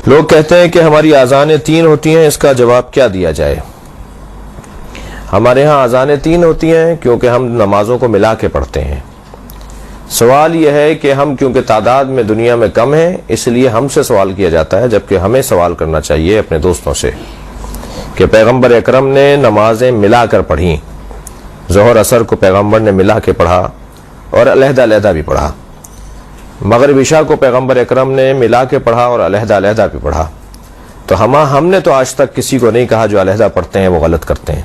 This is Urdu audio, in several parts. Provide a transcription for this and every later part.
لوگ کہتے ہیں کہ ہماری اذانیں 3 ہوتی ہیں، اس کا جواب کیا دیا جائے؟ ہمارے ہاں اذانیں 3 ہوتی ہیں کیونکہ ہم نمازوں کو ملا کے پڑھتے ہیں۔ سوال یہ ہے کہ ہم کیونکہ تعداد میں دنیا میں کم ہیں، اس لیے ہم سے سوال کیا جاتا ہے، جبکہ ہمیں سوال کرنا چاہیے اپنے دوستوں سے کہ پیغمبر اکرم نے نمازیں ملا کر پڑھیں، ظہر عصر کو پیغمبر نے ملا کے پڑھا اور علیحدہ علیحدہ بھی پڑھا، مغرب عشاء کو پیغمبر اکرم نے ملا کے پڑھا اور علیحدہ علیحدہ بھی پڑھا۔ تو ہم نے تو آج تک کسی کو نہیں کہا جو علیحدہ پڑھتے ہیں وہ غلط کرتے ہیں،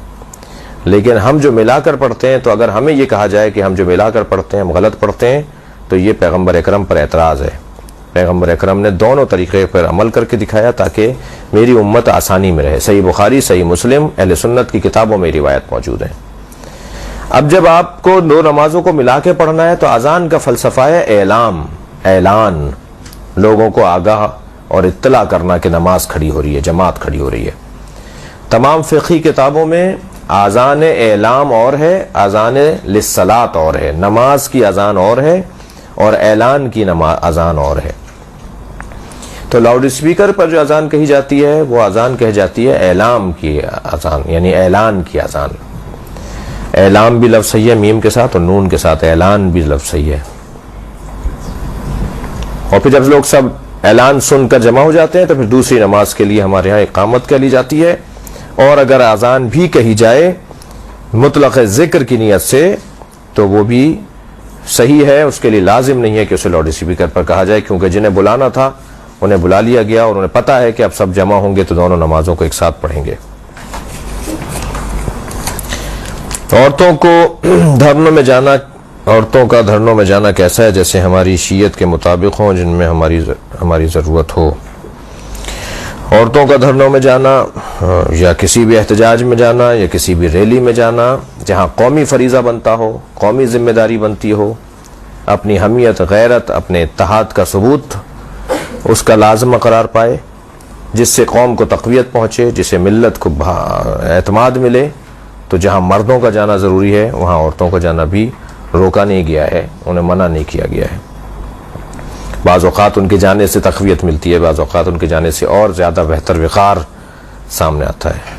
لیکن ہم جو ملا کر پڑھتے ہیں، تو اگر ہمیں یہ کہا جائے کہ ہم جو ملا کر پڑھتے ہیں ہم غلط پڑھتے ہیں، تو یہ پیغمبر اکرم پر اعتراض ہے۔ پیغمبر اکرم نے دونوں طریقے پر عمل کر کے دکھایا تاکہ میری امت آسانی میں رہے۔ صحیح بخاری، صحیح مسلم، اہل سنت کی کتابوں میں روایت موجود ہیں۔ اب جب آپ کو 2 نمازوں کو ملا کے پڑھنا ہے تو اذان کا فلسفہ ہے اعلان، لوگوں کو آگاہ اور اطلاع کرنا کہ نماز کھڑی ہو رہی ہے، جماعت کھڑی ہو رہی ہے۔ تمام فقہی کتابوں میں اذان اعلام اور ہے، اذان للصلاۃ اور ہے، نماز کی اذان اور ہے اور اعلان کی اذان اور ہے۔ تو لاؤڈ اسپیکر پر جو اذان کہی جاتی ہے وہ اذان کہی جاتی ہے اعلام کی اذان، یعنی اعلان کی اذان۔ اعلام بھی لفظ صحیح ہے میم کے ساتھ اور نون کے ساتھ، اعلان بھی لفظ صحیح ہے۔ اور پھر جب لوگ سب اعلان سن کر جمع ہو جاتے ہیں تو پھر دوسری نماز کے لیے ہمارے ہاں اقامت کہہ لی جاتی ہے، اور اگر اذان بھی کہی جائے مطلق ذکر کی نیت سے تو وہ بھی صحیح ہے، اس کے لیے لازم نہیں ہے کہ اسے لاؤڈ اسپیکر پر کہا جائے، کیونکہ جنہیں بلانا تھا انہیں بلا لیا گیا اور انہیں پتہ ہے کہ اب سب جمع ہوں گے تو دونوں نمازوں کو ایک ساتھ پڑھیں گے۔ عورتوں کا دھرنوں میں جانا کیسا ہے؟ جیسے ہماری شیعت کے مطابق ہوں، جن میں ہماری ضرورت ہو۔ عورتوں کا دھرنوں میں جانا یا کسی بھی احتجاج میں جانا یا کسی بھی ریلی میں جانا جہاں قومی فریضہ بنتا ہو، قومی ذمہ داری بنتی ہو، اپنی حمیت، غیرت، اپنے اتحاد کا ثبوت اس کا لازمہ قرار پائے، جس سے قوم کو تقویت پہنچے، جسے ملت کو اعتماد ملے، تو جہاں مردوں کا جانا ضروری ہے وہاں عورتوں کا جانا بھی روکا نہیں گیا ہے، انہیں منع نہیں کیا گیا ہے۔ بعض اوقات ان کے جانے سے تقویت ملتی ہے، بعض اوقات ان کے جانے سے اور زیادہ بہتر وقار سامنے آتا ہے۔